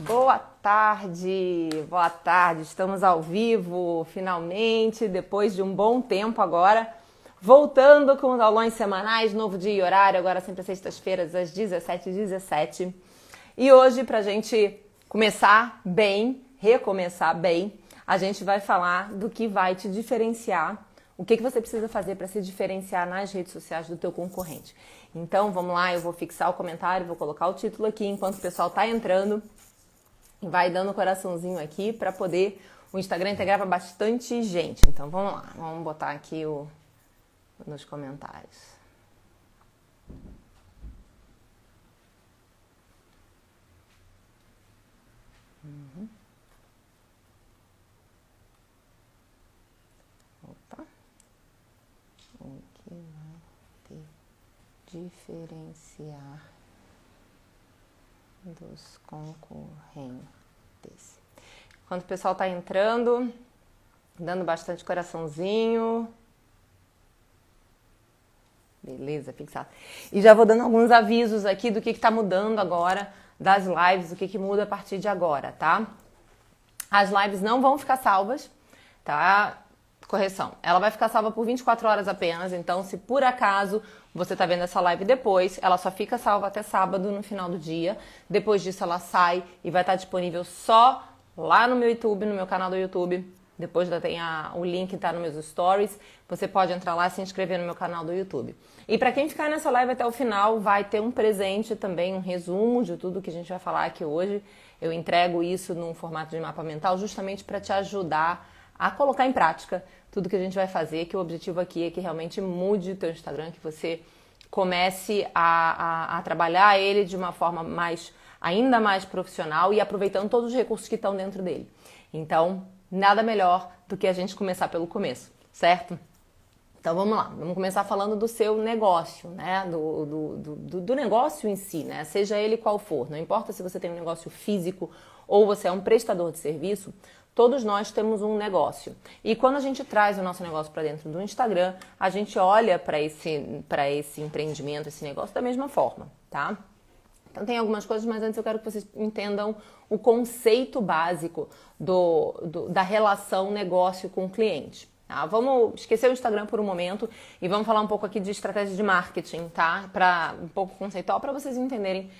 Boa tarde, estamos ao vivo, finalmente, depois de um bom tempo agora, voltando com os aulões semanais, novo dia e horário, agora sempre às sextas-feiras, às 17h17. E hoje, pra gente começar bem, recomeçar bem, a gente vai falar do que vai te diferenciar, o que você precisa fazer para se diferenciar nas redes sociais do teu concorrente. Então, vamos lá, eu vou fixar o comentário, vou colocar o título aqui enquanto o pessoal tá entrando. Vai dando coraçãozinho aqui para poder o Instagram integrar para bastante gente. Então vamos lá, vamos botar aqui nos comentários. Opa. O que vai te diferenciar dos concorrentes? Enquanto o pessoal tá entrando, dando bastante coraçãozinho. Beleza, fixado. E já vou dando alguns avisos aqui do que tá mudando agora das lives, o que muda a partir de agora, tá? As lives não vão ficar salvas, tá? Correção, ela vai ficar salva por 24 horas apenas, então se por acaso você tá vendo essa live depois, ela só fica salva até sábado no final do dia. Depois disso ela sai e vai estar disponível só lá no meu YouTube, no meu canal do YouTube. Depois tem o link, tá nos meus stories. Você pode entrar lá e se inscrever no meu canal do YouTube. E para quem ficar nessa live até o final, vai ter um presente também, um resumo de tudo que a gente vai falar aqui hoje. Eu entrego isso num formato de mapa mental justamente para te ajudar a colocar em prática tudo que a gente vai fazer, que o objetivo aqui é que realmente mude o teu Instagram, que você comece a trabalhar ele de uma forma ainda mais profissional e aproveitando todos os recursos que estão dentro dele. Então, nada melhor do que a gente começar pelo começo, certo? Então vamos lá, vamos começar falando do seu negócio, né? Do negócio em si, né? Seja ele qual for, não importa se você tem um negócio físico ou você é um prestador de serviço, todos nós temos um negócio. E quando a gente traz o nosso negócio para dentro do Instagram, a gente olha para esse empreendimento, esse negócio da mesma forma, tá? Então tem algumas coisas, mas antes eu quero que vocês entendam o conceito básico da relação negócio com o cliente. Tá? Vamos esquecer o Instagram por um momento e vamos falar um pouco aqui de estratégia de marketing, tá? Um pouco conceitual para vocês entenderem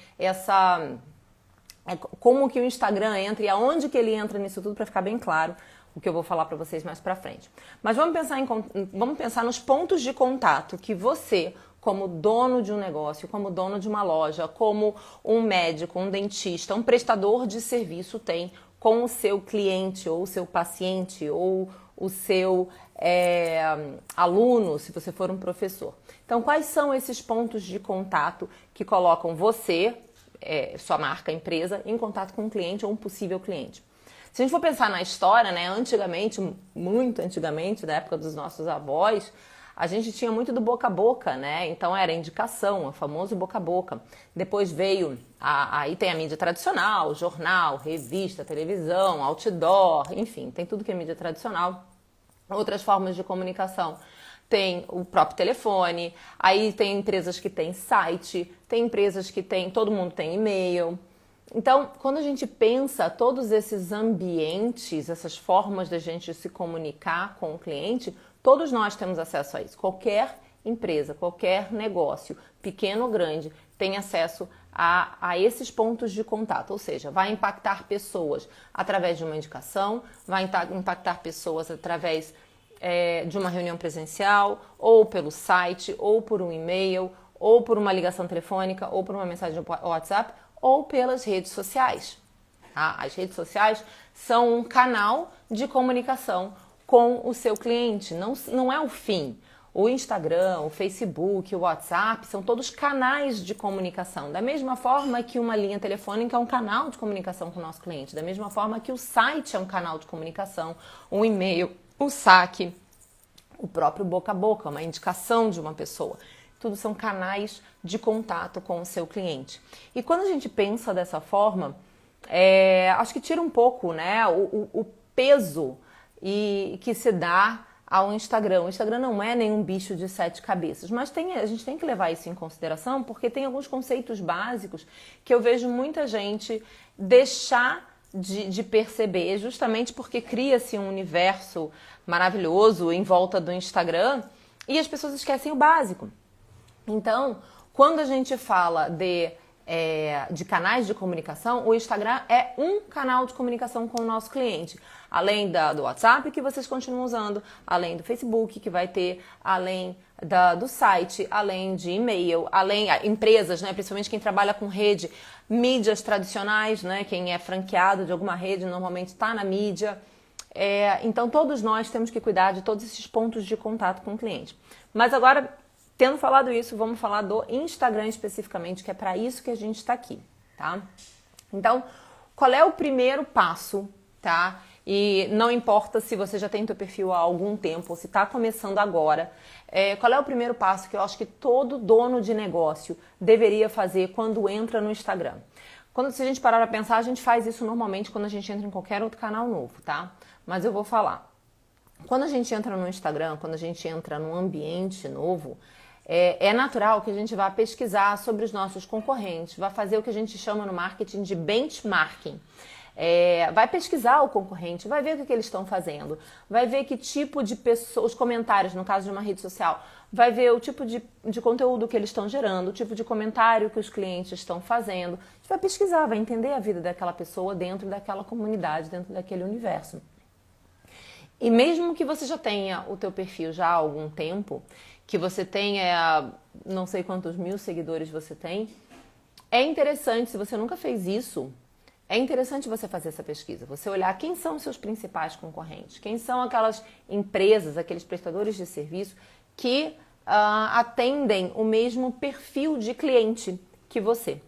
como que o Instagram entra e aonde que ele entra nisso tudo para ficar bem claro o que eu vou falar para vocês mais para frente. Mas vamos pensar nos pontos de contato que você, como dono de um negócio, como dono de uma loja, como um médico, um dentista, um prestador de serviço tem com o seu cliente ou o seu paciente ou o seu aluno, se você for um professor. Então, quais são esses pontos de contato que colocam você, sua marca, empresa, em contato com um cliente ou um possível cliente? Se a gente for pensar na história, né, antigamente, muito antigamente, da época dos nossos avós, a gente tinha muito do boca a boca, né? Então era indicação, o famoso boca a boca. Depois veio, aí tem a mídia tradicional, jornal, revista, televisão, outdoor, enfim, tem tudo que é mídia tradicional. Outras formas de comunicação. Tem o próprio telefone, aí tem empresas que têm site, tem empresas que todo mundo tem e-mail. Então, quando a gente pensa todos esses ambientes, essas formas da gente se comunicar com o cliente, todos nós temos acesso a isso. Qualquer empresa, qualquer negócio, pequeno ou grande, tem acesso a esses pontos de contato. Ou seja, vai impactar pessoas através de uma indicação, vai impactar pessoas através de uma reunião presencial, ou pelo site, ou por um e-mail, ou por uma ligação telefônica, ou por uma mensagem no WhatsApp, ou pelas redes sociais. Tá? As redes sociais são um canal de comunicação com o seu cliente, não é o fim. O Instagram, o Facebook, o WhatsApp são todos canais de comunicação. Da mesma forma que uma linha telefônica é um canal de comunicação com o nosso cliente, da mesma forma que o site é um canal de comunicação, um e-mail, o saque, o próprio boca a boca, uma indicação de uma pessoa. Tudo são canais de contato com o seu cliente. E quando a gente pensa dessa forma, acho que tira um pouco, né, o peso que se dá ao Instagram. O Instagram não é nenhum bicho de 7 cabeças, mas a gente tem que levar isso em consideração porque tem alguns conceitos básicos que eu vejo muita gente deixar de perceber, justamente porque cria-se um universo maravilhoso em volta do Instagram e as pessoas esquecem o básico. Então, quando a gente fala de canais de comunicação, o Instagram é um canal de comunicação com o nosso cliente. Além do WhatsApp, que vocês continuam usando, além do Facebook, que vai ter, além do site, além de e-mail, além empresas, né, principalmente quem trabalha com rede, mídias tradicionais, né, quem é franqueado de alguma rede normalmente está na mídia. Então, todos nós temos que cuidar de todos esses pontos de contato com o cliente. Mas agora, tendo falado isso, vamos falar do Instagram especificamente, que é para isso que a gente está aqui, tá? Então, qual é o primeiro passo, tá? E não importa se você já tem seu perfil há algum tempo ou se está começando agora, qual é o primeiro passo que eu acho que todo dono de negócio deveria fazer quando entra no Instagram? Se a gente parar para pensar, a gente faz isso normalmente quando a gente entra em qualquer outro canal novo, tá? Mas eu vou falar. Quando a gente entra no Instagram, quando a gente entra num ambiente novo, é natural que a gente vá pesquisar sobre os nossos concorrentes, vá fazer o que a gente chama no marketing de benchmarking. Vai pesquisar o concorrente, vai ver o que eles estão fazendo, vai ver que tipo de pessoas, os comentários, no caso de uma rede social, vai ver o tipo de conteúdo que eles estão gerando, o tipo de comentário que os clientes estão fazendo. A gente vai pesquisar, vai entender a vida daquela pessoa dentro daquela comunidade, dentro daquele universo. E mesmo que você já tenha o teu perfil já há algum tempo, que você tenha não sei quantos mil seguidores você tem, é interessante, se você nunca fez isso, é interessante você fazer essa pesquisa, você olhar quem são os seus principais concorrentes, quem são aquelas empresas, aqueles prestadores de serviço que atendem o mesmo perfil de cliente que você.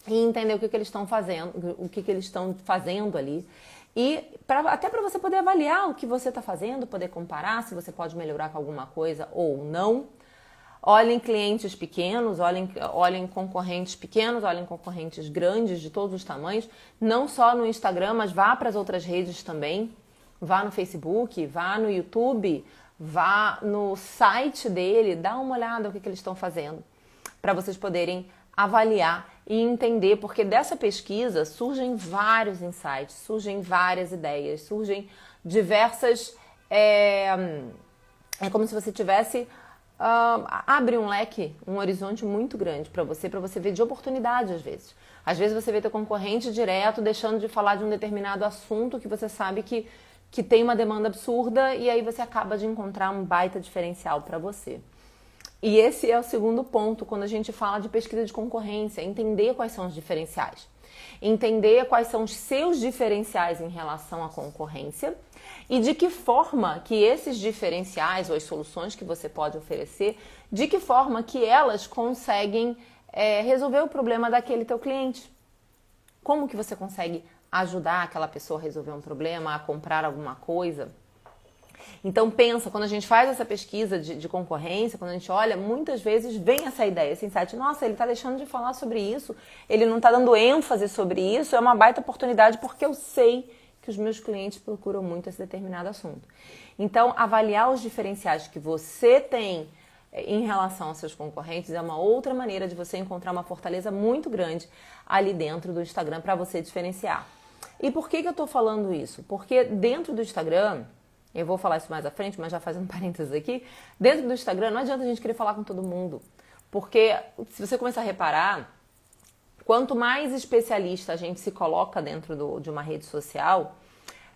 E entender o que eles estão fazendo, o que eles estão fazendo ali. E até para você poder avaliar o que você está fazendo, poder comparar se você pode melhorar com alguma coisa ou não. Olhem clientes pequenos, olhem concorrentes pequenos, olhem concorrentes grandes de todos os tamanhos, não só no Instagram, mas vá para as outras redes também. Vá no Facebook, vá no YouTube, vá no site dele, dá uma olhada no que eles estão fazendo, para vocês poderem avaliar e entender, porque dessa pesquisa surgem vários insights, surgem várias ideias, surgem diversas... É como se você tivesse... abre um leque, um horizonte muito grande para você ver de oportunidade às vezes. Às vezes você vê teu concorrente direto deixando de falar de um determinado assunto que você sabe que tem uma demanda absurda e aí você acaba de encontrar um baita diferencial para você. E esse é o segundo ponto quando a gente fala de pesquisa de concorrência, entender quais são os diferenciais. Entender quais são os seus diferenciais em relação à concorrência e de que forma que esses diferenciais ou as soluções que você pode oferecer, de que forma que elas conseguem resolver o problema daquele teu cliente. Como que você consegue ajudar aquela pessoa a resolver um problema, a comprar alguma coisa? Então pensa, quando a gente faz essa pesquisa de concorrência, quando a gente olha, muitas vezes vem essa ideia, esse insight, nossa, ele está deixando de falar sobre isso, ele não está dando ênfase sobre isso, é uma baita oportunidade porque eu sei que os meus clientes procuram muito esse determinado assunto. Então, avaliar os diferenciais que você tem em relação aos seus concorrentes é uma outra maneira de você encontrar uma fortaleza muito grande ali dentro do Instagram para você diferenciar. E por que eu estou falando isso? Porque dentro do Instagram... Eu vou falar isso mais à frente, mas já fazendo parênteses aqui. Dentro do Instagram, não adianta a gente querer falar com todo mundo. Porque se você começar a reparar, quanto mais especialista a gente se coloca dentro de uma rede social,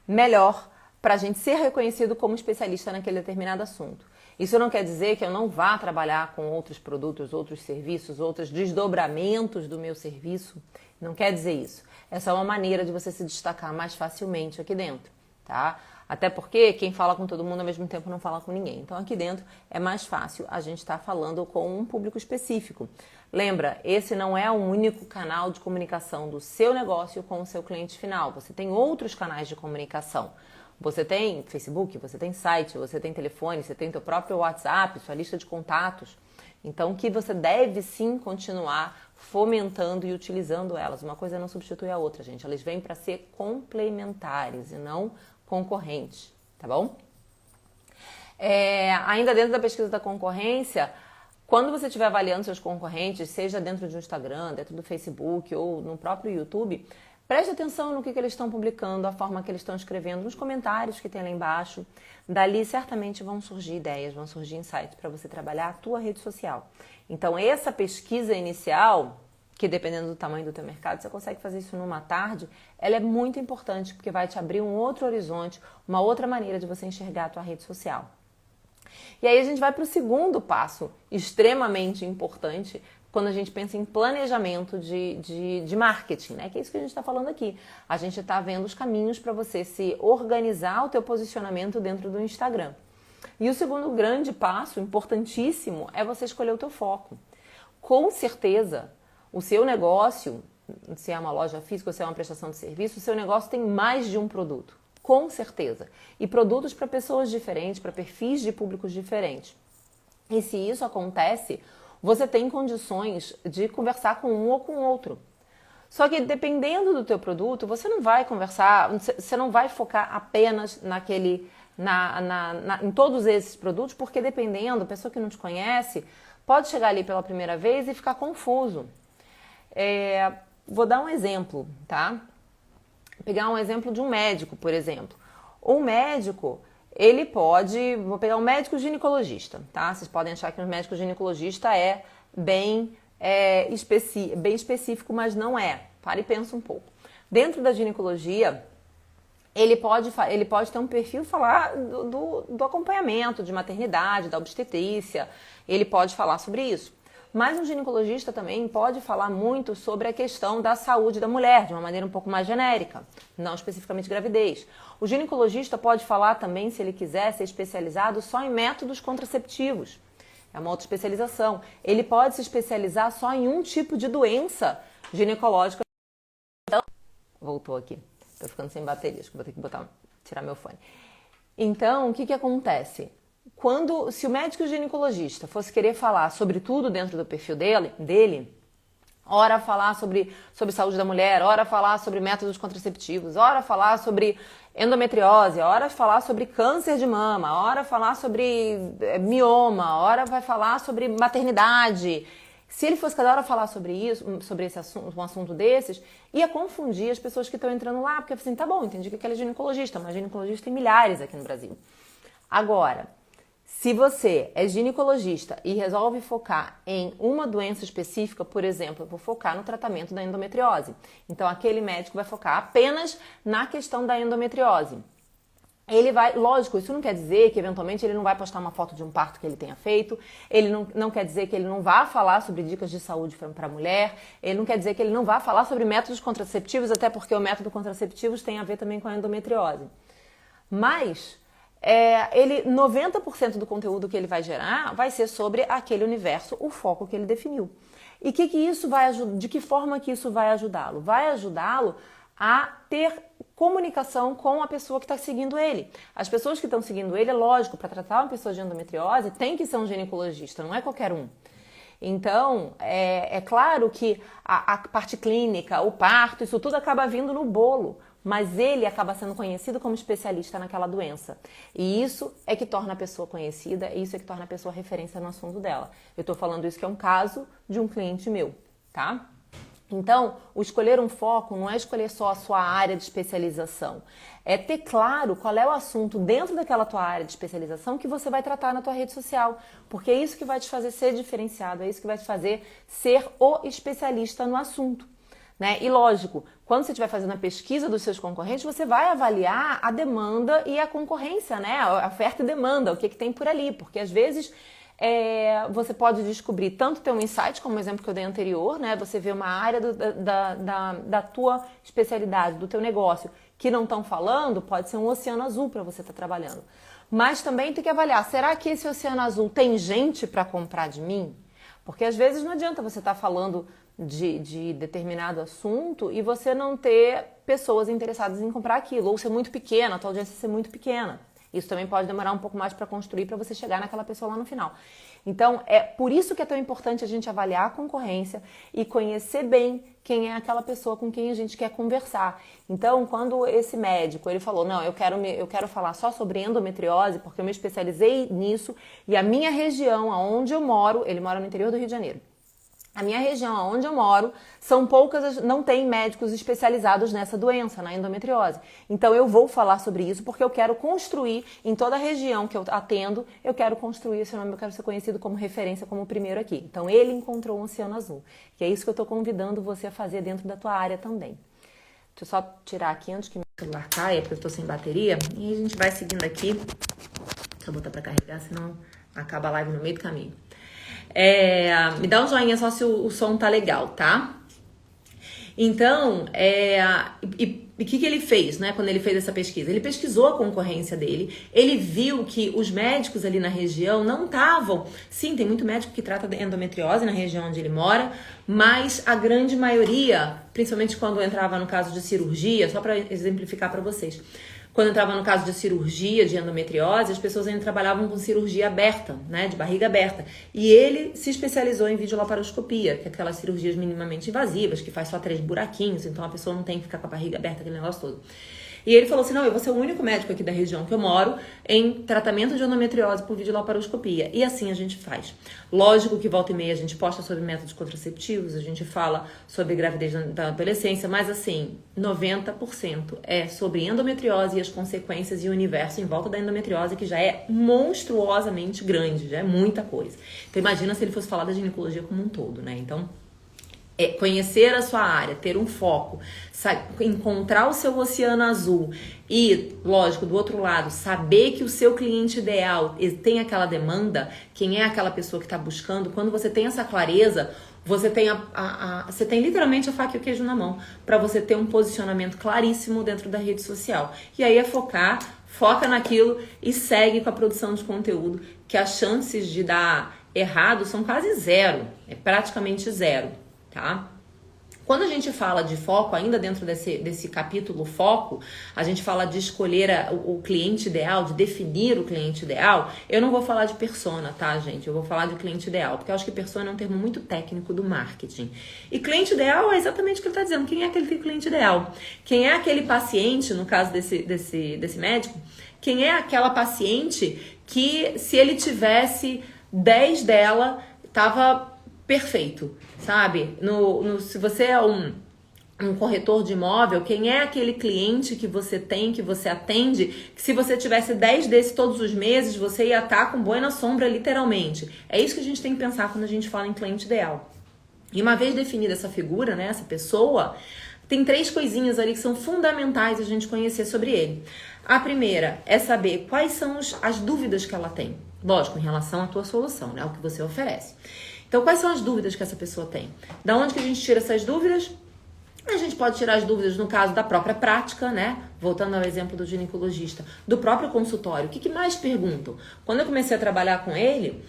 melhor para a gente ser reconhecido como especialista naquele determinado assunto. Isso não quer dizer que eu não vá trabalhar com outros produtos, outros serviços, outros desdobramentos do meu serviço. Não quer dizer isso. É só uma maneira de você se destacar mais facilmente aqui dentro, tá? Até porque quem fala com todo mundo ao mesmo tempo não fala com ninguém. Então aqui dentro é mais fácil a gente estar falando com um público específico. Lembra, esse não é o único canal de comunicação do seu negócio com o seu cliente final. Você tem outros canais de comunicação. Você tem Facebook, você tem site, você tem telefone, você tem teu próprio WhatsApp, sua lista de contatos. Então que você deve sim continuar fomentando e utilizando elas. Uma coisa não substitui a outra, gente. Elas vêm para ser complementares e não concorrentes, tá bom? Ainda dentro da pesquisa da concorrência, quando você estiver avaliando seus concorrentes, seja dentro de um Instagram, dentro do Facebook ou no próprio YouTube, preste atenção no que eles estão publicando, a forma que eles estão escrevendo, nos comentários que tem lá embaixo. Dali certamente vão surgir ideias, vão surgir insights para você trabalhar a tua rede social. Então essa pesquisa inicial, que dependendo do tamanho do teu mercado, você consegue fazer isso numa tarde, ela é muito importante porque vai te abrir um outro horizonte, uma outra maneira de você enxergar a tua rede social. E aí a gente vai para o segundo passo, extremamente importante, quando a gente pensa em planejamento de marketing, né? Que é isso que a gente está falando aqui. A gente está vendo os caminhos para você se organizar o teu posicionamento dentro do Instagram. E o segundo grande passo, importantíssimo, é você escolher o teu foco. Com certeza, o seu negócio, se é uma loja física ou se é uma prestação de serviço, o seu negócio tem mais de um produto. Com certeza. E produtos para pessoas diferentes, para perfis de públicos diferentes. E se isso acontece, você tem condições de conversar com um ou com outro. Só que dependendo do teu produto, você não vai conversar, você não vai focar apenas em todos esses produtos, porque dependendo, a pessoa que não te conhece pode chegar ali pela primeira vez e ficar confuso. Vou dar um exemplo, tá? Pegar um exemplo de um médico, por exemplo. Um médico, ele pode... Vou pegar um médico ginecologista, tá? Vocês podem achar que um médico ginecologista é bem específico, mas não é. Para e pensa um pouco. Dentro da ginecologia, ele pode ter um perfil falar do acompanhamento, de maternidade, da obstetrícia. Ele pode falar sobre isso. Mas um ginecologista também pode falar muito sobre a questão da saúde da mulher, de uma maneira um pouco mais genérica, não especificamente gravidez. O ginecologista pode falar também, se ele quiser, ser especializado só em métodos contraceptivos. É uma outra especialização. Ele pode se especializar só em um tipo de doença ginecológica. Voltou aqui. Estou ficando sem bateria, acho que vou ter que tirar meu fone. Então, o que acontece? Se o médico ginecologista fosse querer falar sobre tudo dentro do perfil dele, ora falar sobre saúde da mulher, ora falar sobre métodos contraceptivos, ora falar sobre endometriose, ora falar sobre câncer de mama, ora falar sobre mioma, ora vai falar sobre maternidade. Se ele fosse cada hora falar sobre isso, sobre esse assunto, um assunto desses, ia confundir as pessoas que estão entrando lá, porque assim, tá bom, entendi que aquele é ginecologista, mas ginecologista tem milhares aqui no Brasil. Agora, se você é ginecologista e resolve focar em uma doença específica, por exemplo, eu vou focar no tratamento da endometriose. Então, aquele médico vai focar apenas na questão da endometriose. Ele vai, lógico, isso não quer dizer que eventualmente ele não vai postar uma foto de um parto que ele tenha feito, ele não quer dizer que ele não vá falar sobre dicas de saúde para a mulher, ele não quer dizer que ele não vá falar sobre métodos contraceptivos, até porque o método contraceptivos tem a ver também com a endometriose. Mas 90% do conteúdo que ele vai gerar vai ser sobre aquele universo, o foco que ele definiu. E de que forma que isso vai ajudá-lo? Vai ajudá-lo a ter comunicação com a pessoa que está seguindo ele. As pessoas que estão seguindo ele, é lógico, para tratar uma pessoa de endometriose, tem que ser um ginecologista, não é qualquer um. Então, é claro que a parte clínica, o parto, isso tudo acaba vindo no bolo, mas ele acaba sendo conhecido como especialista naquela doença. E isso é que torna a pessoa conhecida, isso é que torna a pessoa referência no assunto dela. Eu estou falando isso que é um caso de um cliente meu, tá? Então, o escolher um foco não é escolher só a sua área de especialização. É ter claro qual é o assunto dentro daquela tua área de especialização que você vai tratar na tua rede social. Porque é isso que vai te fazer ser diferenciado, é isso que vai te fazer ser o especialista no assunto. Né? E lógico, quando você estiver fazendo a pesquisa dos seus concorrentes, você vai avaliar a demanda e a concorrência, né? A oferta e demanda, o que tem por ali. Porque às vezes você pode descobrir tanto ter um insight, como o exemplo que eu dei anterior, né? Você vê uma área da tua especialidade, do teu negócio, que não estão falando, pode ser um oceano azul para você estar trabalhando. Mas também tem que avaliar, será que esse oceano azul tem gente para comprar de mim? Porque às vezes não adianta você estar falando de determinado assunto e você não ter pessoas interessadas em comprar aquilo, ou ser muito pequena, a tua audiência ser muito pequena. Isso também pode demorar um pouco mais para construir, para você chegar naquela pessoa lá no final. Então, é por isso que é tão importante a gente avaliar a concorrência e conhecer bem quem é aquela pessoa com quem a gente quer conversar. Então, quando esse médico, ele falou, não, eu quero falar só sobre endometriose, porque eu me especializei nisso, e a minha região, aonde eu moro, ele mora no interior do Rio de Janeiro. A minha região, onde eu moro, são poucas, não tem médicos especializados nessa doença, na endometriose. Então eu vou falar sobre isso porque eu quero construir em toda a região que eu atendo, eu quero construir esse nome, eu quero ser conhecido como referência, como o primeiro aqui. Então ele encontrou um oceano azul, que é isso que eu estou convidando você a fazer dentro da tua área também. Deixa eu só tirar aqui antes que meu celular caia, porque eu estou sem bateria, e a gente vai seguindo aqui. Deixa eu botar para carregar, senão acaba a live no meio do caminho. Me dá um joinha só se o som tá legal, tá? Então, o que ele fez, né, quando ele fez essa pesquisa? Ele pesquisou a concorrência dele, ele viu que os médicos ali na região não estavam... Sim, tem muito médico que trata de endometriose na região onde ele mora, mas a grande maioria, principalmente quando entrava no caso de cirurgia, só para exemplificar para vocês... Quando entrava no caso de cirurgia de endometriose, as pessoas ainda trabalhavam com cirurgia aberta, né, de barriga aberta. E ele se especializou em videolaparoscopia, que é aquelas cirurgias minimamente invasivas, que faz só 3 buraquinhos, então a pessoa não tem que ficar com a barriga aberta, aquele negócio todo. E ele falou assim, não, eu vou ser o único médico aqui da região que eu moro em tratamento de endometriose por videolaparoscopia. E assim a gente faz. Lógico que volta e meia a gente posta sobre métodos contraceptivos, a gente fala sobre gravidez da adolescência, mas assim, 90% é sobre endometriose e as consequências e o universo em volta da endometriose, que já é monstruosamente grande, já é muita coisa. Então imagina se ele fosse falar da ginecologia como um todo, né? Então... conhecer a sua área, ter um foco, encontrar o seu oceano azul e, lógico, do outro lado, saber que o seu cliente ideal tem aquela demanda, quem é aquela pessoa que está buscando. Quando você tem essa clareza, você tem, você tem literalmente a faca e o queijo na mão para você ter um posicionamento claríssimo dentro da rede social. E aí é foca naquilo e segue com a produção de conteúdo, que as chances de dar errado são quase zero, é praticamente zero. Tá? Quando a gente fala de foco, ainda dentro desse capítulo foco, a gente fala de escolher o cliente ideal, de definir o cliente ideal. Eu não vou falar de persona, tá, gente? Eu vou falar de cliente ideal, porque eu acho que persona é um termo muito técnico do marketing. E cliente ideal é exatamente o que ele está dizendo. Quem é aquele cliente ideal? Quem é aquele paciente, no caso desse médico, quem é aquela paciente que, se ele tivesse 10 dela, tava perfeito, sabe? Se você é um corretor de imóvel, quem é aquele cliente que você tem, que você atende, que se você tivesse 10 desses todos os meses, você ia estar com boi na sombra, literalmente. É isso que a gente tem que pensar quando a gente fala em cliente ideal. E uma vez definida essa figura, né, essa pessoa, tem 3 coisinhas ali que são fundamentais a gente conhecer sobre ele. A primeira é saber quais são as dúvidas que ela tem. Lógico, em relação à tua solução, né, o que você oferece. Então, quais são as dúvidas que essa pessoa tem? Da onde que a gente tira essas dúvidas? A gente pode tirar as dúvidas no caso da própria prática, né? Voltando ao exemplo do ginecologista, do próprio consultório. O que mais perguntam? Quando eu comecei a trabalhar com ele,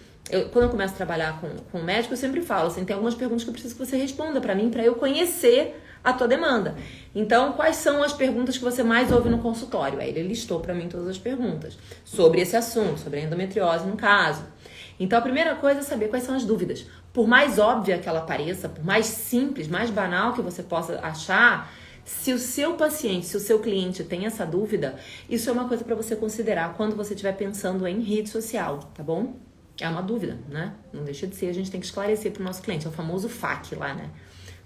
quando eu começo a trabalhar com o médico, eu sempre falo assim, tem algumas perguntas que eu preciso que você responda para mim, para eu conhecer a tua demanda. Então, quais são as perguntas que você mais ouve no consultório? Aí ele listou para mim todas as perguntas sobre esse assunto, sobre a endometriose no caso. Então, a primeira coisa é saber quais são as dúvidas. Por mais óbvia que ela pareça, por mais simples, mais banal que você possa achar, se o seu paciente, se o seu cliente tem essa dúvida, isso é uma coisa para você considerar quando você estiver pensando em rede social, tá bom? É uma dúvida, né? Não deixa de ser, a gente tem que esclarecer para o nosso cliente. É o famoso FAQ lá, né?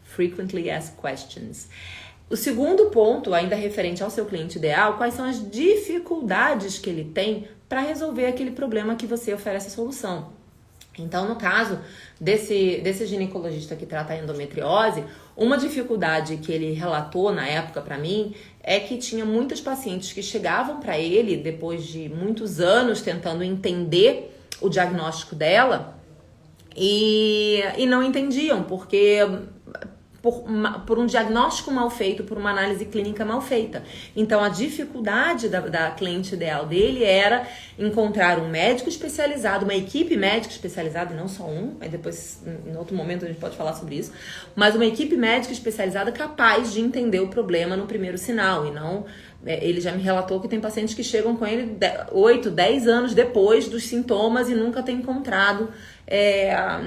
Frequently Asked Questions. O segundo ponto, ainda referente ao seu cliente ideal, quais são as dificuldades que ele tem para resolver aquele problema que você oferece a solução. Então, no caso desse ginecologista que trata a endometriose, uma dificuldade que ele relatou na época para mim é que tinha muitos pacientes que chegavam para ele depois de muitos anos tentando entender o diagnóstico dela e não entendiam, porque... Por um diagnóstico mal feito, por uma análise clínica mal feita. Então, a dificuldade da cliente ideal dele era encontrar um médico especializado, uma equipe médica especializada, não só um, aí depois, em outro momento, a gente pode falar sobre isso, mas uma equipe médica especializada capaz de entender o problema no primeiro sinal e não Ele já me relatou que tem pacientes que chegam com ele 8, 10 anos depois dos sintomas e nunca tem encontrado,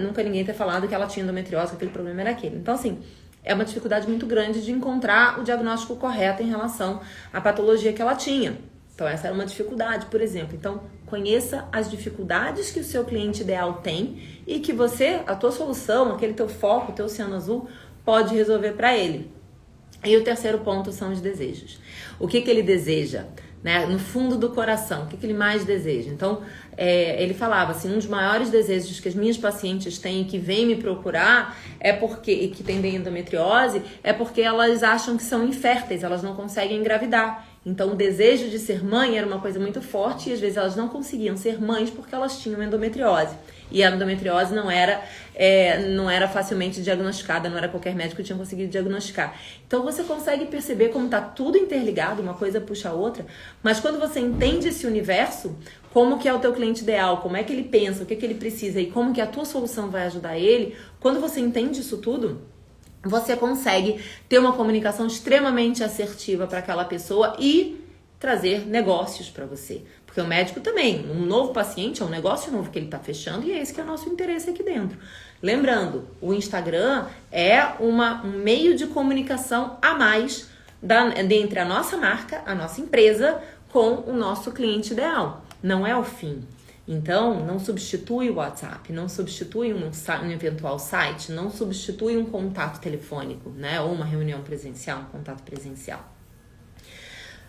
nunca ninguém ter falado que ela tinha endometriose, que aquele problema era aquele. Então, assim, é uma dificuldade muito grande de encontrar o diagnóstico correto em relação à patologia que ela tinha. Então, essa era uma dificuldade, por exemplo. Então, conheça as dificuldades que o seu cliente ideal tem e que você, a tua solução, aquele teu foco, o teu oceano azul, pode resolver para ele. E o terceiro ponto são os desejos. O que ele deseja, né? No fundo do coração, o que ele mais deseja? Então, ele falava assim, um dos maiores desejos que as minhas pacientes têm e que vêm me procurar e que tem endometriose, é porque elas acham que são inférteis, elas não conseguem engravidar. Então, o desejo de ser mãe era uma coisa muito forte e às vezes elas não conseguiam ser mães porque elas tinham endometriose. E a endometriose não era facilmente diagnosticada, não era qualquer médico que tinha conseguido diagnosticar. Então, você consegue perceber como está tudo interligado, uma coisa puxa a outra, mas quando você entende esse universo, como que é o teu cliente ideal, como é que ele pensa, o que ele precisa e como que a tua solução vai ajudar ele, quando você entende isso tudo, você consegue ter uma comunicação extremamente assertiva para aquela pessoa e trazer negócios para você. Porque o médico também, um novo paciente é um negócio novo que ele está fechando e é esse que é o nosso interesse aqui dentro. Lembrando, o Instagram é um meio de comunicação a mais entre a nossa marca, a nossa empresa, com o nosso cliente ideal. Não é o fim. Então, não substitui o WhatsApp, não substitui um eventual site, não substitui um contato telefônico, né? Ou uma reunião presencial, um contato presencial.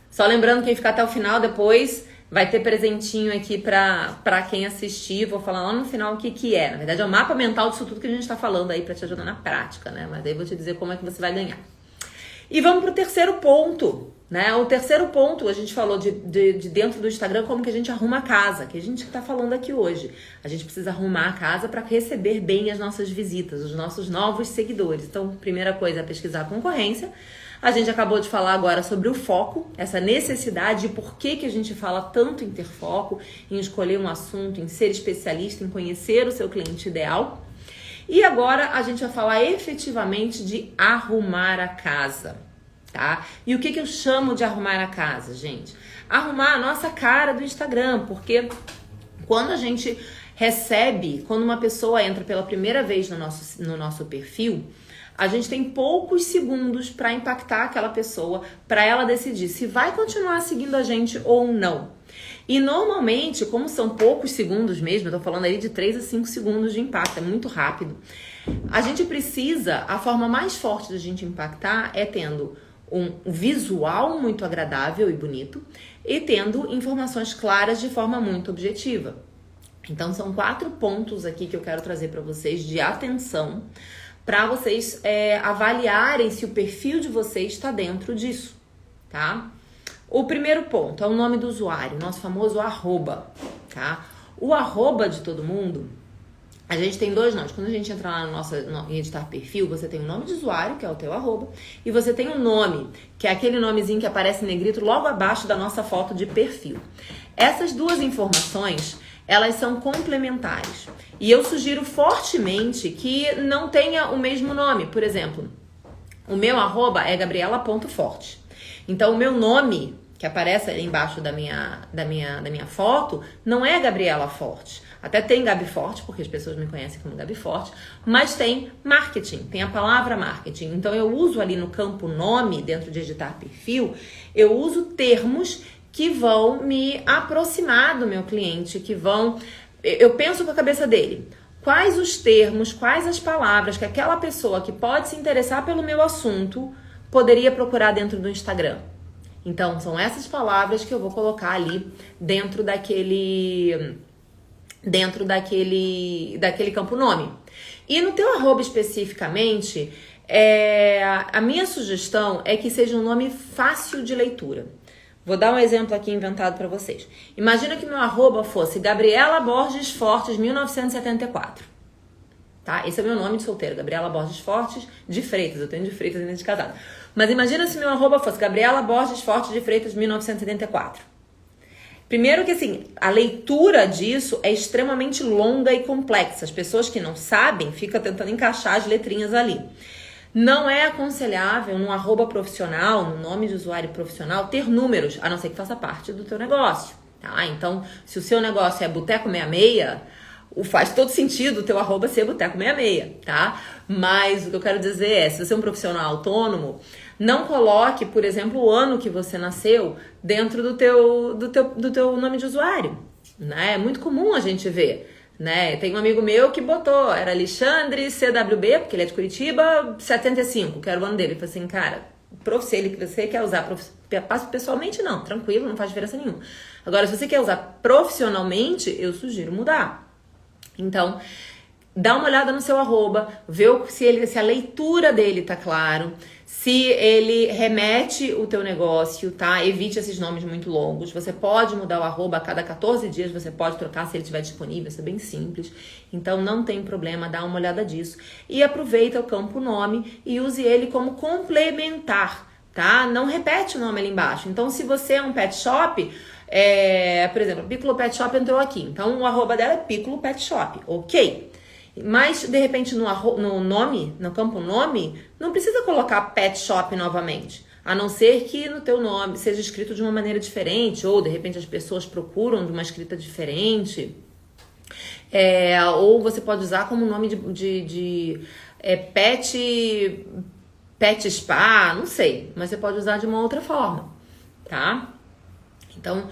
Só lembrando, quem ficar até o final depois vai ter presentinho aqui pra quem assistir. Vou falar lá no final o que é. Na verdade, é o mapa mental disso tudo que a gente tá falando aí pra te ajudar na prática, né? Mas daí eu vou te dizer como é que você vai ganhar. E vamos pro terceiro ponto, né? O terceiro ponto, a gente falou de dentro do Instagram, como que a gente arruma a casa, que a gente tá falando aqui hoje. A gente precisa arrumar a casa para receber bem as nossas visitas, os nossos novos seguidores. Então, primeira coisa é pesquisar a concorrência. A gente acabou de falar agora sobre o foco, essa necessidade e por que a gente fala tanto em ter foco, em escolher um assunto, em ser especialista, em conhecer o seu cliente ideal. E agora a gente vai falar efetivamente de arrumar a casa, tá? E o que eu chamo de arrumar a casa, gente? Arrumar a nossa cara do Instagram, porque quando a gente quando uma pessoa entra pela primeira vez no nosso perfil, a gente tem poucos segundos para impactar aquela pessoa, para ela decidir se vai continuar seguindo a gente ou não. E normalmente, como são poucos segundos mesmo, eu tô falando aí de 3 a 5 segundos de impacto, é muito rápido. A gente precisa, a forma mais forte da gente impactar é tendo um visual muito agradável e bonito e tendo informações claras de forma muito objetiva. Então, são 4 pontos aqui que eu quero trazer para vocês de atenção para vocês avaliarem se o perfil de vocês está dentro disso, tá? O primeiro ponto é o nome do usuário, nosso famoso arroba, tá? O arroba de todo mundo, a gente tem 2 nomes. Quando a gente entra lá em editar perfil, você tem o nome de usuário, que é o teu arroba, e você tem o nome, que é aquele nomezinho que aparece em negrito logo abaixo da nossa foto de perfil. Essas 2 informações, elas são complementares. E eu sugiro fortemente que não tenha o mesmo nome. Por exemplo, o meu arroba é gabriela.forte. Então, o meu nome, que aparece ali embaixo da minha foto, não é Gabriela Forte. Até tem Gabi Forte, porque as pessoas me conhecem como Gabi Forte, mas tem marketing, tem a palavra marketing. Então, eu uso ali no campo nome, dentro de editar perfil, eu uso termos que vão me aproximar do meu cliente, eu penso com a cabeça dele. Quais os termos, quais as palavras que aquela pessoa que pode se interessar pelo meu assunto poderia procurar dentro do Instagram? Então, são essas palavras que eu vou colocar ali dentro daquele campo nome. E no teu arroba especificamente, a minha sugestão é que seja um nome fácil de leitura. Vou dar um exemplo aqui inventado para vocês. Imagina que meu arroba fosse Gabriela Borges Fortes 1974. Tá? Esse é o meu nome de solteiro, Gabriela Borges Fortes de Freitas. Eu tenho de Freitas ainda de casada. Mas imagina se meu arroba fosse Gabriela Borges Fortes de Freitas 1974. Primeiro que assim, a leitura disso é extremamente longa e complexa. As pessoas que não sabem ficam tentando encaixar as letrinhas ali. Não é aconselhável no arroba profissional, no nome de usuário profissional, ter números, a não ser que faça parte do teu negócio, tá? Então, se o seu negócio é Boteco 66, faz todo sentido o teu arroba ser Boteco 66, tá? Mas o que eu quero dizer é, se você é um profissional autônomo, não coloque, por exemplo, o ano que você nasceu dentro do teu nome de usuário, né? É muito comum a gente ver, né? Tem um amigo meu que botou, era Alexandre CWB, porque ele é de Curitiba, 75, que era o ano dele. Ele falou assim, cara, se ele que você quer usar pessoalmente, não, tranquilo, não faz diferença nenhuma. Agora, se você quer usar profissionalmente, eu sugiro mudar. Então, dá uma olhada no seu arroba, vê se a leitura dele tá claro, se ele remete o teu negócio, tá? Evite esses nomes muito longos. Você pode mudar o arroba a cada 14 dias, você pode trocar se ele estiver disponível, isso é bem simples. Então não tem problema, dá uma olhada disso. E aproveita o campo nome e use ele como complementar, tá? Não repete o nome ali embaixo. Então se você é um pet shop, por exemplo, Piccolo Pet Shop entrou aqui. Então o arroba dela é Piccolo Pet Shop, ok? Mas, de repente, no nome, no campo nome, não precisa colocar pet shop novamente. A não ser que no teu nome seja escrito de uma maneira diferente, ou, de repente, as pessoas procuram de uma escrita diferente. Ou você pode usar como nome de pet spa, não sei. Mas você pode usar de uma outra forma, tá? Então,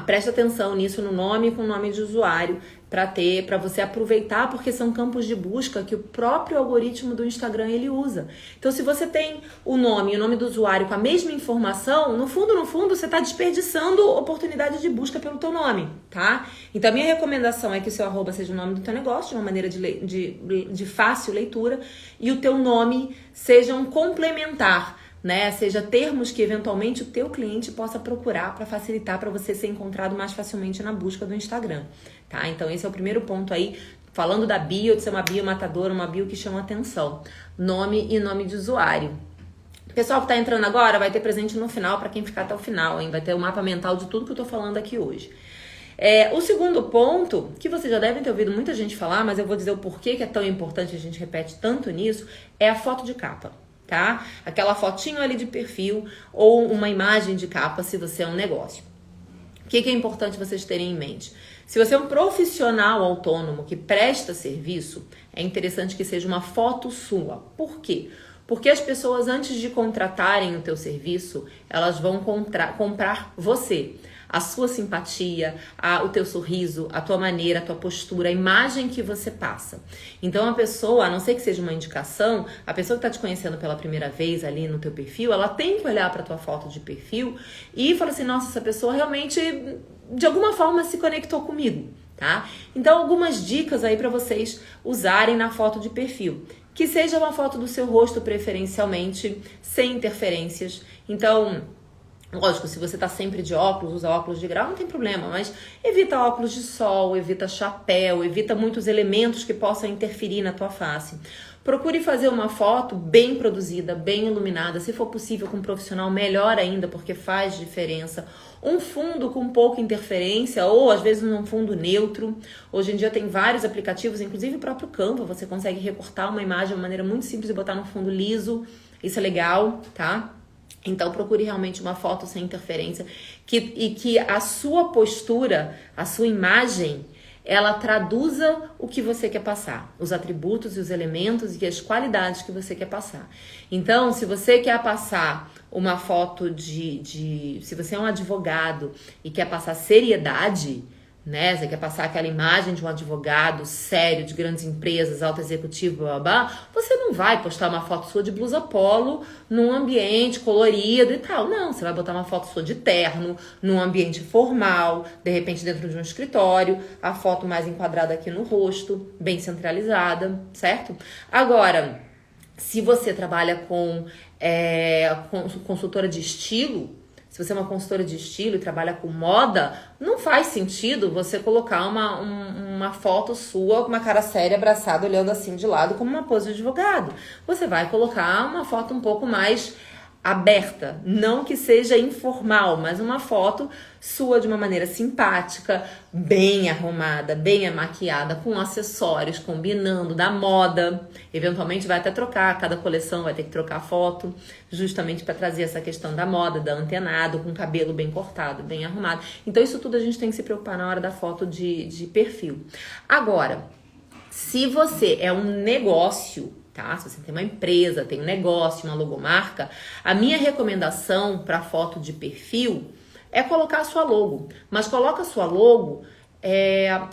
preste atenção nisso no nome com o nome de usuário para você aproveitar, porque são campos de busca que o próprio algoritmo do Instagram ele usa. Então, se você tem o nome e o nome do usuário com a mesma informação, no fundo, você está desperdiçando oportunidade de busca pelo teu nome, tá? Então, a minha recomendação é que o seu arroba seja o nome do teu negócio, de uma maneira de fácil leitura, e o teu nome seja um complementar, né? Seja termos que eventualmente o teu cliente possa procurar para facilitar para você ser encontrado mais facilmente na busca do Instagram, tá? Então esse é o primeiro ponto aí, falando da bio, de ser uma bio matadora, uma bio que chama atenção, nome e nome de usuário. Pessoal que tá entrando agora, vai ter presente no final para quem ficar até o final, hein? Vai ter o mapa mental de tudo que eu tô falando aqui hoje. O segundo ponto, que vocês já devem ter ouvido muita gente falar, mas eu vou dizer o porquê que é tão importante, a gente repete tanto nisso, é a foto de capa. Tá? Aquela fotinho ali de perfil ou uma imagem de capa se você é um negócio. O que é importante vocês terem em mente? Se você é um profissional autônomo que presta serviço, é interessante que seja uma foto sua. Por quê? Porque as pessoas, antes de contratarem o teu serviço, elas vão comprar você. A sua simpatia, o teu sorriso, a tua maneira, a tua postura, a imagem que você passa. Então a pessoa, a não ser que seja uma indicação, a pessoa que está te conhecendo pela primeira vez ali no teu perfil, ela tem que olhar para tua foto de perfil e falar assim, nossa, essa pessoa realmente de alguma forma se conectou comigo, tá? Então algumas dicas aí para vocês usarem na foto de perfil. Que seja uma foto do seu rosto preferencialmente, sem interferências. Então, lógico, se você tá sempre de óculos, usa óculos de grau, não tem problema, mas evita óculos de sol, evita chapéu, evita muitos elementos que possam interferir na tua face. Procure fazer uma foto bem produzida, bem iluminada, se for possível com um profissional, melhor ainda, porque faz diferença. Um fundo com pouca interferência ou às vezes um fundo neutro. Hoje em dia tem vários aplicativos, inclusive o próprio Canva, você consegue recortar uma imagem de uma maneira muito simples e botar no fundo liso. Isso é legal, tá? Então procure realmente uma foto sem interferência e que a sua postura, a sua imagem, ela traduza o que você quer passar, os atributos e os elementos e as qualidades que você quer passar. Então, se você quer passar uma foto se você é um advogado e quer passar seriedade, né? Você quer passar aquela imagem de um advogado sério, de grandes empresas, alto executivo, blá, blá, blá, você não vai postar uma foto sua de blusa polo num ambiente colorido e tal. Não, você vai botar uma foto sua de terno, num ambiente formal, de repente dentro de um escritório, a foto mais enquadrada aqui no rosto, bem centralizada, certo? Agora, se você trabalha com consultora de estilo, se você é uma consultora de estilo e trabalha com moda, não faz sentido você colocar uma foto sua com uma cara séria, abraçada, olhando assim de lado como uma pose de advogado. Você vai colocar uma foto um pouco mais aberta, não que seja informal, mas uma foto sua de uma maneira simpática, bem arrumada, bem maquiada, com acessórios, combinando, da moda. Eventualmente vai até trocar, cada coleção vai ter que trocar a foto, justamente para trazer essa questão da moda, da antenado, com cabelo bem cortado, bem arrumado. Então isso tudo a gente tem que se preocupar na hora da foto de perfil. Agora, se você é um negócio, tá? Se você tem uma empresa, tem um negócio, uma logomarca, a minha recomendação para foto de perfil é colocar a sua logo. Mas coloca a sua logo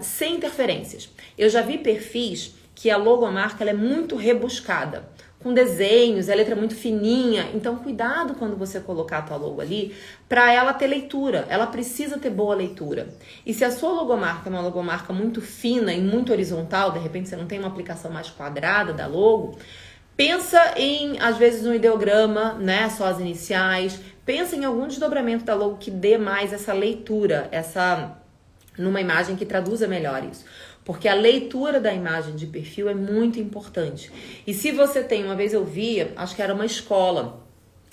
sem interferências. Eu já vi perfis que a logomarca ela é muito rebuscada, com desenhos, a letra é muito fininha. Então, cuidado quando você colocar a tua logo ali, para ela ter leitura. Ela precisa ter boa leitura. E se a sua logomarca é uma logomarca muito fina e muito horizontal, de repente você não tem uma aplicação mais quadrada da logo, pensa em, às vezes, um ideograma, né, só as iniciais. Pensa em algum desdobramento da logo que dê mais essa leitura, numa imagem que traduza melhor isso. Porque a leitura da imagem de perfil é muito importante. E se você tem, uma vez eu vi, acho que era uma escola,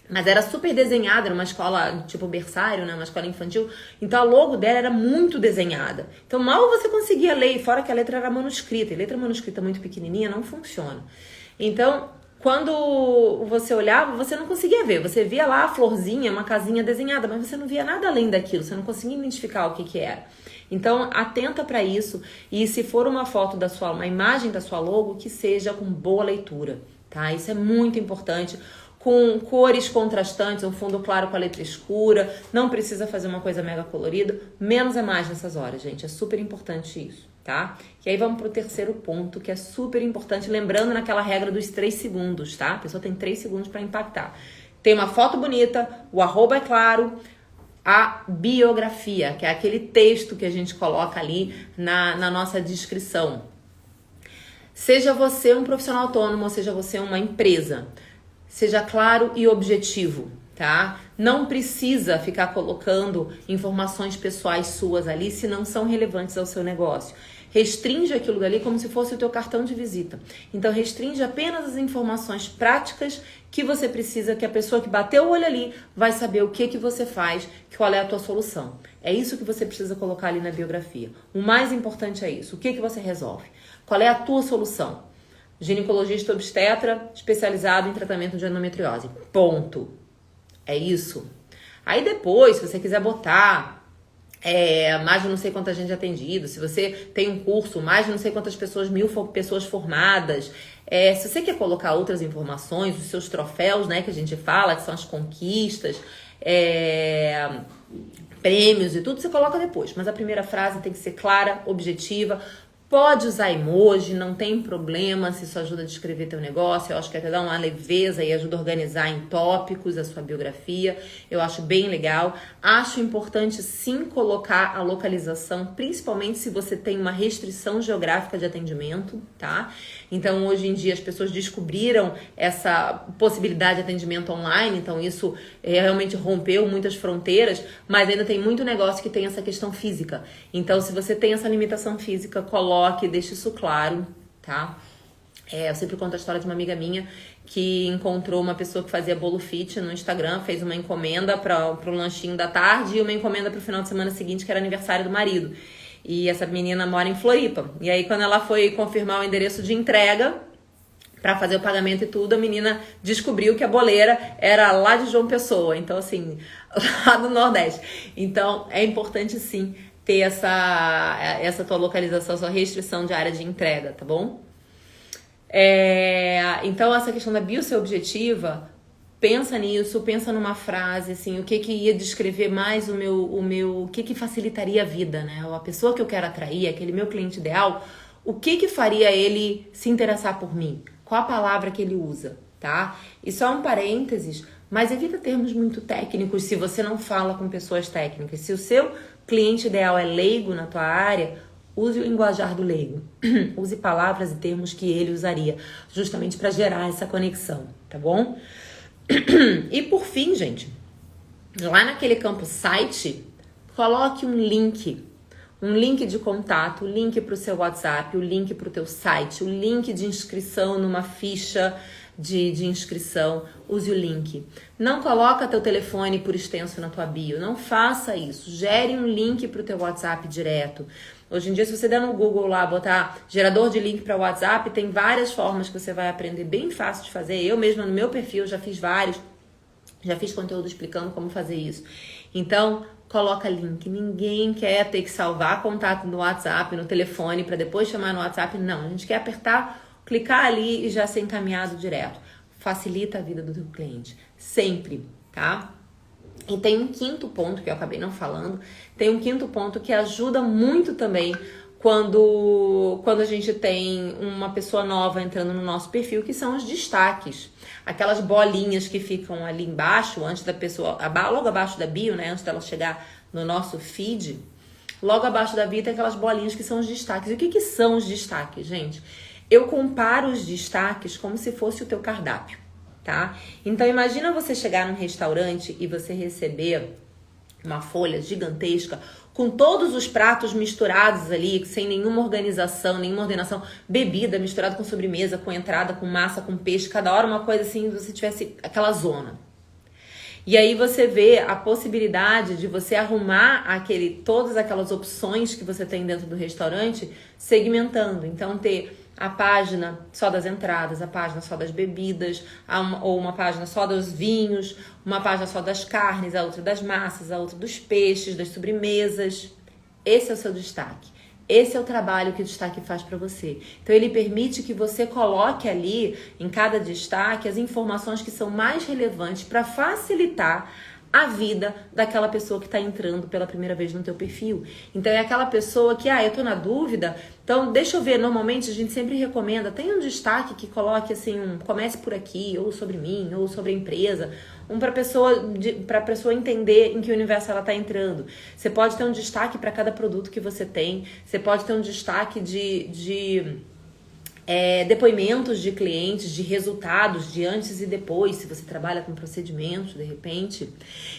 mas era super desenhada, era uma escola tipo berçário, né? Uma escola infantil. Então a logo dela era muito desenhada. Então mal você conseguia ler, fora que a letra era manuscrita. E letra manuscrita muito pequenininha não funciona. Então, quando você olhava, você não conseguia ver. Você via lá a florzinha, uma casinha desenhada, mas você não via nada além daquilo. Você não conseguia identificar o que era. Então, atenta para isso. E se for uma foto uma imagem da sua logo, que seja com boa leitura, tá? Isso é muito importante. Com cores contrastantes, um fundo claro com a letra escura. Não precisa fazer uma coisa mega colorida. Menos é mais nessas horas, gente. É super importante isso, tá? E aí vamos pro terceiro ponto, que é super importante. Lembrando naquela regra dos 3 segundos, tá? A pessoa tem 3 segundos para impactar. Tem uma foto bonita, o arroba é claro, a biografia, que é aquele texto que a gente coloca ali na nossa descrição. Seja você um profissional autônomo, ou seja você uma empresa, seja claro e objetivo, tá? Não precisa ficar colocando informações pessoais suas ali se não são relevantes ao seu negócio. Restringe aquilo dali como se fosse o teu cartão de visita. Então, restringe apenas as informações práticas que você precisa, que a pessoa que bateu o olho ali vai saber o que você faz, qual é a tua solução. É isso que você precisa colocar ali na biografia. O mais importante é isso. O que você resolve? Qual é a tua solução? Ginecologista obstetra especializado em tratamento de endometriose. Ponto. É isso. Aí depois, se você quiser botar mais de não sei quanta gente atendido, se você tem um curso, mais de não sei quantas pessoas, 1000 pessoas formadas, se você quer colocar outras informações, os seus troféus, né, que a gente fala, que são as conquistas, prêmios e tudo, você coloca depois. Mas a primeira frase tem que ser clara, objetiva. Pode usar emoji, não tem problema se isso ajuda a descrever teu negócio. Eu acho que até dá uma leveza e ajuda a organizar em tópicos a sua biografia. Eu acho bem legal. Acho importante sim colocar a localização, principalmente se você tem uma restrição geográfica de atendimento, tá? Então, hoje em dia, as pessoas descobriram essa possibilidade de atendimento online, então isso realmente rompeu muitas fronteiras, mas ainda tem muito negócio que tem essa questão física. Então, se você tem essa limitação física, coloque, deixe isso claro, tá? Eu sempre conto a história de uma amiga minha que encontrou uma pessoa que fazia bolo fit no Instagram, fez uma encomenda para o lanchinho da tarde e uma encomenda para o final de semana seguinte, que era aniversário do marido. E essa menina mora em Floripa. E aí, quando ela foi confirmar o endereço de entrega para fazer o pagamento e tudo, a menina descobriu que a boleira era lá de João Pessoa. Então, assim, lá do Nordeste. Então, é importante, sim, ter essa tua localização, sua restrição de área de entrega, tá bom? Então, essa questão da bio ser objetiva, pensa nisso, pensa numa frase, assim, o que ia descrever mais o que facilitaria a vida, né? A pessoa que eu quero atrair, aquele meu cliente ideal, o que faria ele se interessar por mim? Qual a palavra que ele usa, tá? E só um parênteses, mas evita termos muito técnicos se você não fala com pessoas técnicas. Se o seu cliente ideal é leigo na tua área, use o linguajar do leigo. Use palavras e termos que ele usaria, justamente para gerar essa conexão, tá bom? E por fim, gente, lá naquele campo site, coloque um link de contato, o link para o seu WhatsApp, o link para o teu site, o link de inscrição numa ficha de inscrição, use o link. Não coloca teu telefone por extenso na tua bio, não faça isso. Gere um link para o teu WhatsApp direto. Hoje em dia, se você der no Google lá, botar gerador de link para WhatsApp, tem várias formas que você vai aprender, bem fácil de fazer. Eu mesma no meu perfil já fiz vários, já fiz conteúdo explicando como fazer isso. Então, coloca link. Ninguém quer ter que salvar contato no WhatsApp, no telefone, para depois chamar no WhatsApp. Não, a gente quer apertar, clicar ali e já ser encaminhado direto. Facilita a vida do teu cliente. Sempre, tá? E tem um quinto ponto que eu acabei não falando. Tem um quinto ponto que ajuda muito também quando a gente tem uma pessoa nova entrando no nosso perfil, que são os destaques. Aquelas bolinhas que ficam ali embaixo, antes da pessoa, logo abaixo da bio, né? Antes dela chegar no nosso feed, logo abaixo da bio tem aquelas bolinhas que são os destaques. E o que são os destaques, gente? Eu comparo os destaques como se fosse o teu cardápio, tá? Então imagina você chegar num restaurante e você receber uma folha gigantesca com todos os pratos misturados ali, sem nenhuma organização, nenhuma ordenação, bebida misturada com sobremesa, com entrada, com massa, com peixe, cada hora uma coisa assim, você tivesse aquela zona. E aí você vê a possibilidade de você arrumar todas aquelas opções que você tem dentro do restaurante, segmentando. Então ter a página só das entradas, a página só das bebidas, ou uma página só dos vinhos, uma página só das carnes, a outra das massas, a outra dos peixes, das sobremesas. Esse é o seu destaque. Esse é o trabalho que o destaque faz para você. Então ele permite que você coloque ali, em cada destaque, as informações que são mais relevantes para facilitar a vida daquela pessoa que está entrando pela primeira vez no teu perfil. Então é aquela pessoa que, eu tô na dúvida, então deixa eu ver, normalmente a gente sempre recomenda, tem um destaque que coloque assim, comece por aqui, ou sobre mim, ou sobre a empresa, para a pessoa entender em que universo ela está entrando. Você pode ter um destaque para cada produto que você tem, você pode ter um destaque de depoimentos de clientes, de resultados de antes e depois, se você trabalha com procedimentos, de repente.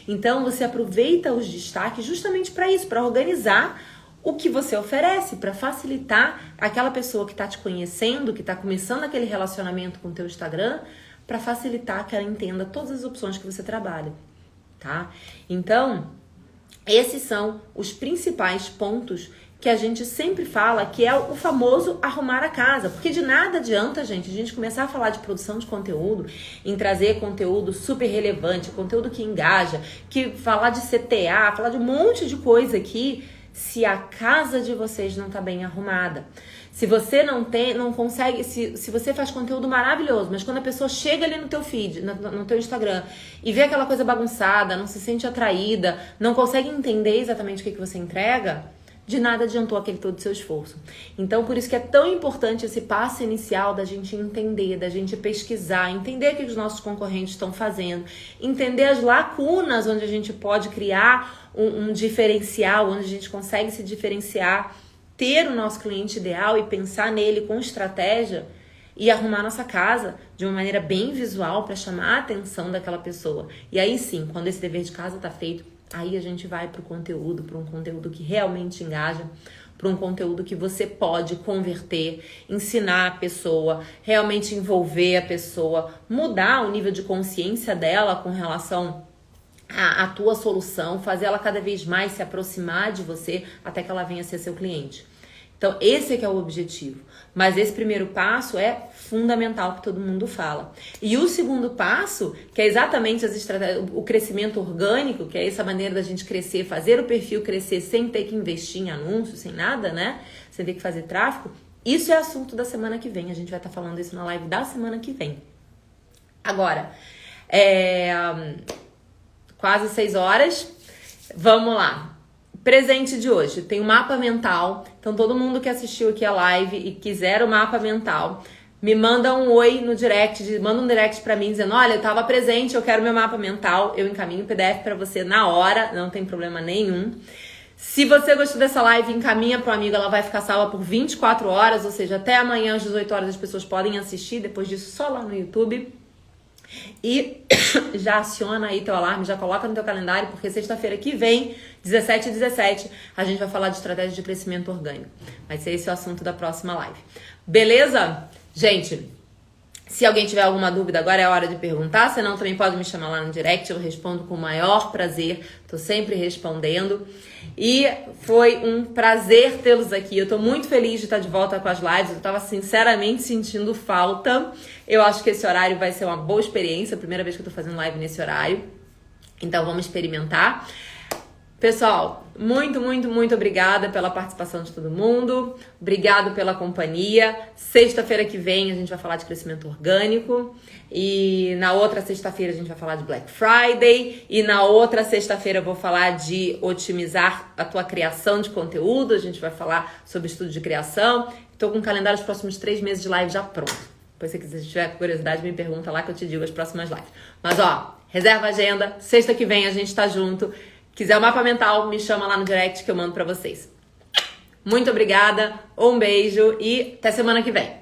Então, você aproveita os destaques justamente para isso, para organizar o que você oferece, para facilitar aquela pessoa que está te conhecendo, que está começando aquele relacionamento com o teu Instagram, para facilitar que ela entenda todas as opções que você trabalha, tá? Então, esses são os principais pontos que a gente sempre fala, que é o famoso arrumar a casa. Porque de nada adianta, gente, a gente começar a falar de produção de conteúdo, em trazer conteúdo super relevante, conteúdo que engaja, que falar de CTA, falar de um monte de coisa aqui, se a casa de vocês não tá bem arrumada. Se você não consegue, se você faz conteúdo maravilhoso, mas quando a pessoa chega ali no teu feed, no teu Instagram, e vê aquela coisa bagunçada, não se sente atraída, não consegue entender exatamente o que você entrega, de nada adiantou aquele todo o seu esforço. Então, por isso que é tão importante esse passo inicial da gente entender, da gente pesquisar, entender o que os nossos concorrentes estão fazendo, entender as lacunas onde a gente pode criar um diferencial, onde a gente consegue se diferenciar, ter o nosso cliente ideal e pensar nele com estratégia e arrumar nossa casa de uma maneira bem visual para chamar a atenção daquela pessoa. E aí sim, quando esse dever de casa está feito, aí a gente vai para um conteúdo que realmente engaja, para um conteúdo que você pode converter, ensinar a pessoa, realmente envolver a pessoa, mudar o nível de consciência dela com relação à tua solução, fazer ela cada vez mais se aproximar de você até que ela venha a ser seu cliente. Então, esse é que é o objetivo. Mas esse primeiro passo é fundamental, que todo mundo fala. E o segundo passo, que é exatamente o crescimento orgânico, que é essa maneira da gente crescer, fazer o perfil crescer sem ter que investir em anúncios, sem nada, né? Sem ter que fazer tráfego. Isso é assunto da semana que vem. A gente vai estar falando isso na live da semana que vem. Agora, quase 6 horas. Vamos lá. Presente de hoje, tem um mapa mental. Então todo mundo que assistiu aqui a live e quiser o mapa mental, me manda um oi no direct, manda um direct pra mim dizendo, olha, eu tava presente, eu quero meu mapa mental, eu encaminho o PDF pra você na hora, não tem problema nenhum. Se você gostou dessa live, encaminha pro amigo, ela vai ficar salva por 24 horas, ou seja, até amanhã às 18 horas as pessoas podem assistir, depois disso só lá no YouTube. E já aciona aí teu alarme, já coloca no teu calendário, porque sexta-feira que vem, 17h17, a gente vai falar de estratégia de crescimento orgânico. Vai ser esse o assunto da próxima live. Beleza? Gente, Se alguém tiver alguma dúvida, agora é a hora de perguntar. Senão, também pode me chamar lá no direct. Eu respondo com o maior prazer. Tô sempre respondendo. E foi um prazer tê-los aqui. Eu tô muito feliz de estar de volta com as lives. Eu tava sinceramente sentindo falta. Eu acho que esse horário vai ser uma boa experiência. Primeira vez que eu tô fazendo live nesse horário. Então, vamos experimentar. Pessoal, muito obrigada pela participação de todo mundo. Obrigado pela companhia. Sexta-feira que vem a gente vai falar de crescimento orgânico. E na outra sexta-feira a gente vai falar de Black Friday. E na outra sexta-feira eu vou falar de otimizar a tua criação de conteúdo. A gente vai falar sobre estudo de criação. Estou com o calendário dos próximos 3 meses de live já pronto. Depois, se tiver curiosidade, me pergunta lá que eu te digo as próximas lives. Mas ó, reserva a agenda. Sexta que vem a gente tá junto. Quiser o mapa mental, me chama lá no direct que eu mando pra vocês. Muito obrigada, um beijo e até semana que vem.